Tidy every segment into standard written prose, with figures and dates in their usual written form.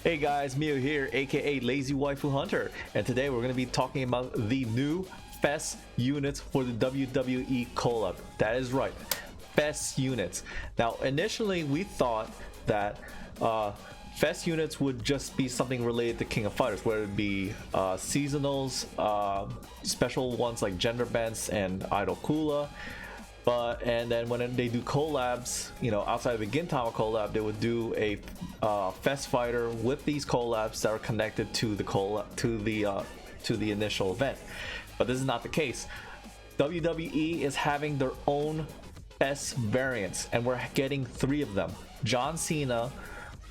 Hey guys, Mio here, aka Lazy Waifu Hunter, and today we're going to be talking about the new FES units for the WWE collab. That is right, FES units. Now, initially we thought that FES units would just be something related to King of Fighters, where it'd be seasonals, special ones like Gender Bends and Idol Kula. And then when they do collabs, you know, outside of the Gintama collab, they would do a FES fighter with these collabs that are connected to the to the initial event. But this is not the case. WWE is having their own FES variants, and we're getting 3 of them: John Cena,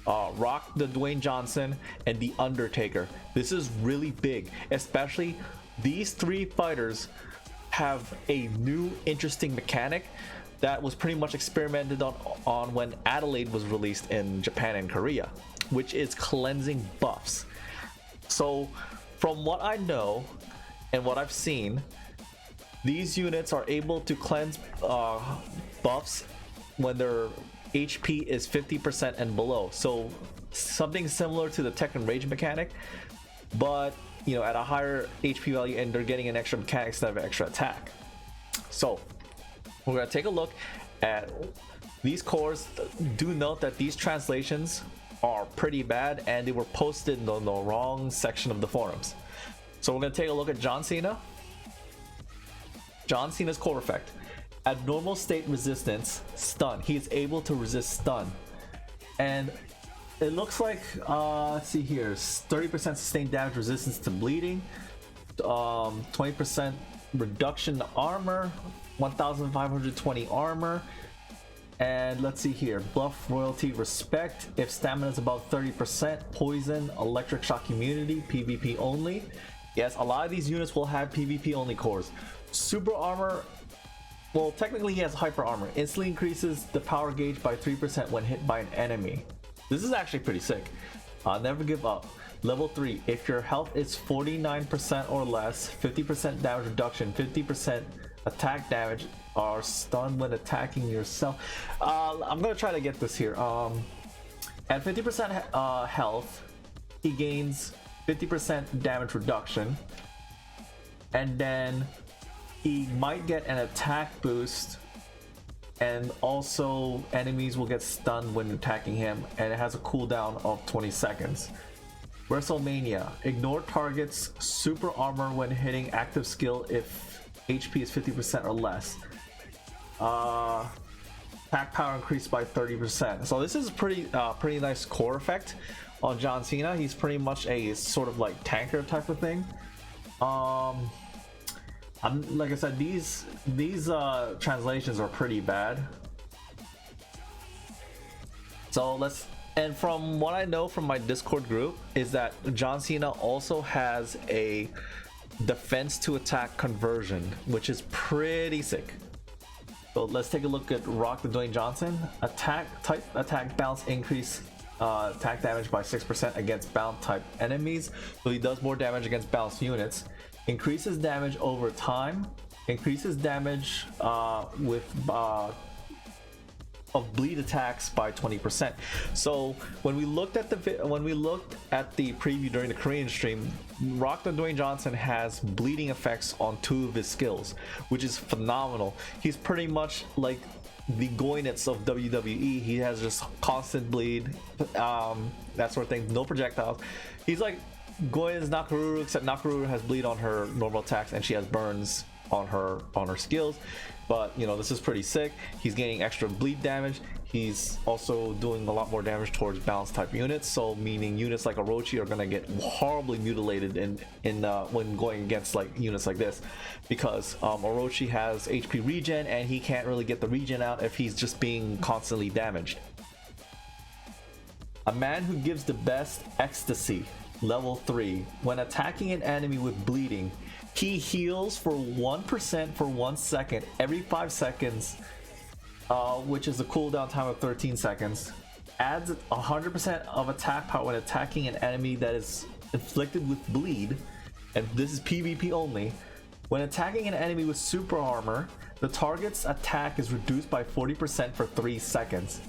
Rock the Dwayne Johnson, and the Undertaker. This is really big, especially these 3 fighters have a new interesting mechanic that was pretty much experimented on when Adelaide was released in Japan and Korea, which is cleansing buffs. So from what I know and what I've seen, these units are able to cleanse buffs when their HP is 50% and below, so something similar to the Tekken Rage mechanic, but you know, at a higher HP value, and they're getting an extra mechanic instead of an extra attack. So we're gonna take a look at these cores. Do note that these translations are pretty bad and they were posted in the wrong section of the forums. So we're gonna take a look at John Cena. John Cena's core effect: at normal state resistance, stun. He is able to resist stun, and it looks like, let's see here, 30% sustained damage resistance to bleeding, 20% reduction to armor, 1520 armor, and let's see here, buff royalty respect if stamina is above 30%, poison, electric shock immunity, PvP only. Yes, a lot of these units will have PvP only cores. Super armor, well, technically he has hyper armor, instantly increases the power gauge by 3% when hit by an enemy. This is actually pretty sick. Never give up. Level 3, if your health is 49% or less, 50% damage reduction, 50% attack damage, are stunned when attacking yourself. I'm gonna try to get this here. At 50% health, he gains 50% damage reduction, and then he might get an attack boost, and also enemies will get stunned when attacking him, and it has a cooldown of 20 seconds. WrestleMania, ignore targets super armor when hitting active skill if HP is 50% or less. Attack power increased by 30%. So this is a pretty nice core effect on John Cena. He's pretty much a sort of like tanker type of thing. Like I said, these translations are pretty bad. So and from what I know from my Discord group is that John Cena also has a defense to attack conversion, which is pretty sick. So let's take a look at Rock the Dwayne Johnson. Attack bounce increase attack damage by 6% against bound type enemies, so he does more damage against balanced units. Increases damage over time, increases damage with of bleed attacks by 20%. So when we looked at the preview during the Korean stream, Rock the Dwayne Johnson has bleeding effects on 2 of his skills, which is phenomenal. He's pretty much like the Goinets of WWE. He has just constant bleed, that sort of thing, no projectiles. He's like Goin's Nakaruru, except Nakaruru has bleed on her normal attacks and she has burns on her skills. But you know, this is pretty sick. He's gaining extra bleed damage. He's also doing a lot more damage towards balance type units, so meaning units like Orochi are gonna get horribly mutilated when going against like units like this, because Orochi has HP regen and he can't really get the regen out if he's just being constantly damaged. A man who gives the best ecstasy. Level 3, when attacking an enemy with bleeding, he heals for 1% for 1 second every 5 seconds, which is a cooldown time of 13 seconds. Adds 100% of attack power when attacking an enemy that is inflicted with bleed, and this is PvP only. When attacking an enemy with super armor, the target's attack is reduced by 40% for 3 seconds.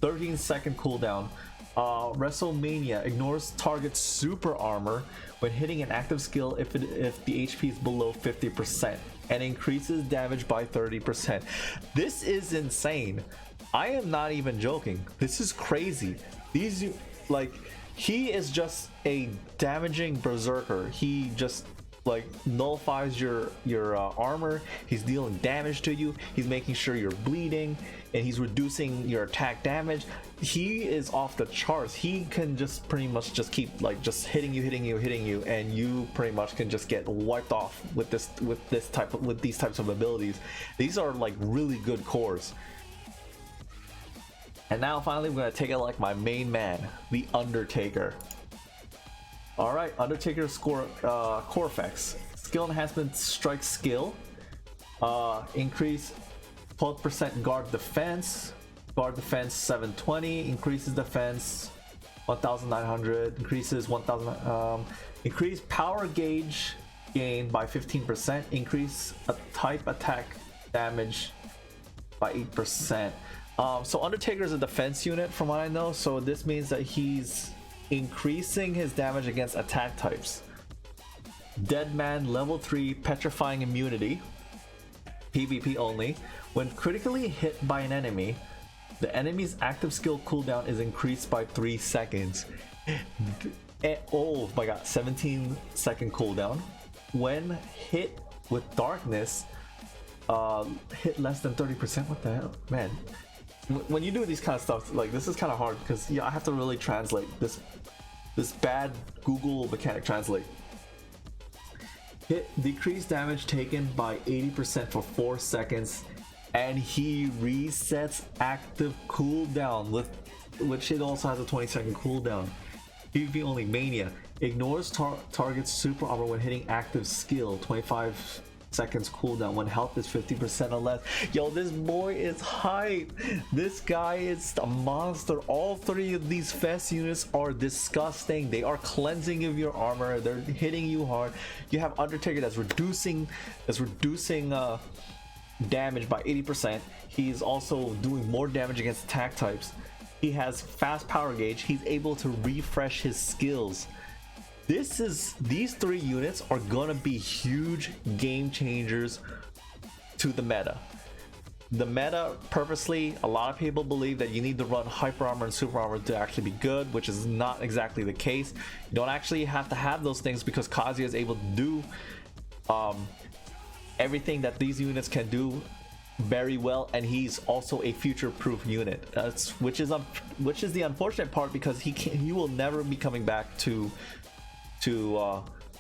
13-second cooldown. WrestleMania ignores target's super armor when hitting an active skill if the HP is below 50% and increases damage by 30%. This is insane. I am not even joking. This is crazy. These, like, he is just a damaging berserker. He just like nullifies your armor. He's dealing damage to you. He's making sure you're bleeding, and he's reducing your attack damage. He is off the charts. He can just pretty much just keep like just hitting you, and you pretty much can just get wiped off with these types of abilities. These are like really good cores. And now finally we're gonna take it like my main man, the Undertaker. Alright, Undertaker's core effects. Skill enhancement, strike skill. Increase 12% guard defense. Guard defense 720. Increases defense 1900. Increases 1000. Increase power gauge gain by 15%. Increase a type attack damage by 8%. So Undertaker is a defense unit from what I know, so this means that he's increasing his damage against attack types. Deadman level 3 petrifying immunity, PvP only. When critically hit by an enemy, the enemy's active skill cooldown is increased by 3 seconds. Oh my god, 17-second cooldown. When hit with darkness, hit less than 30%. What the hell, man? When you do these kind of stuff, like this is kind of hard because I have to really translate this bad Google mechanic translate. Hit decreased damage taken by 80% for 4 seconds, and he resets active cooldown which it also has a 20-second cooldown. PvP only. Mania ignores target's super armor when hitting active skill. 25 seconds cooldown when health is 50% or less. Yo, this boy is hype. This guy is a monster. All 3 of these FES units are disgusting. They are cleansing of your armor. They're hitting you hard. You have Undertaker that's reducing damage by 80%. He's also doing more damage against attack types. He has fast power gauge. He's able to refresh his skills. These 3 units are gonna be huge game changers to the meta. The meta, purposely, a lot of people believe that you need to run hyper armor and super armor to actually be good, which is not exactly the case. You don't actually have to have those things because Kazuya is able to do everything that these units can do very well, and he's also a future-proof unit. Which is the unfortunate part, because he will never be coming back to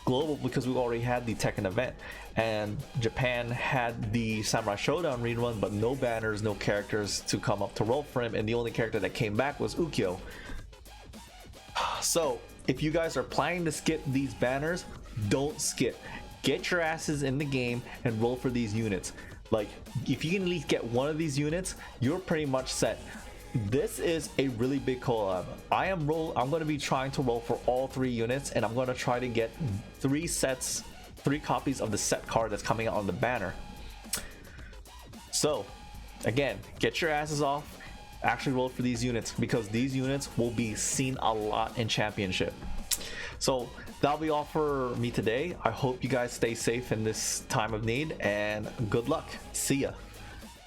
global, because we've already had the Tekken event, and Japan had the Samurai Showdown rerun, but no banners, no characters to come up to roll for him, and the only character that came back was Ukyo. So if you guys are planning to skip these banners, don't skip. Get your asses in the game and roll for these units. Like, if you can at least get one of these units, you're pretty much set. This is a really big collab. I'm going to be trying to roll for all 3 units, and I'm going to try to get 3 copies of the set card that's coming out on the banner. So again, get your asses off, actually roll for these units, because these units will be seen a lot in Championship. So that'll be all for me today. I hope you guys stay safe in this time of need, and good luck. See ya.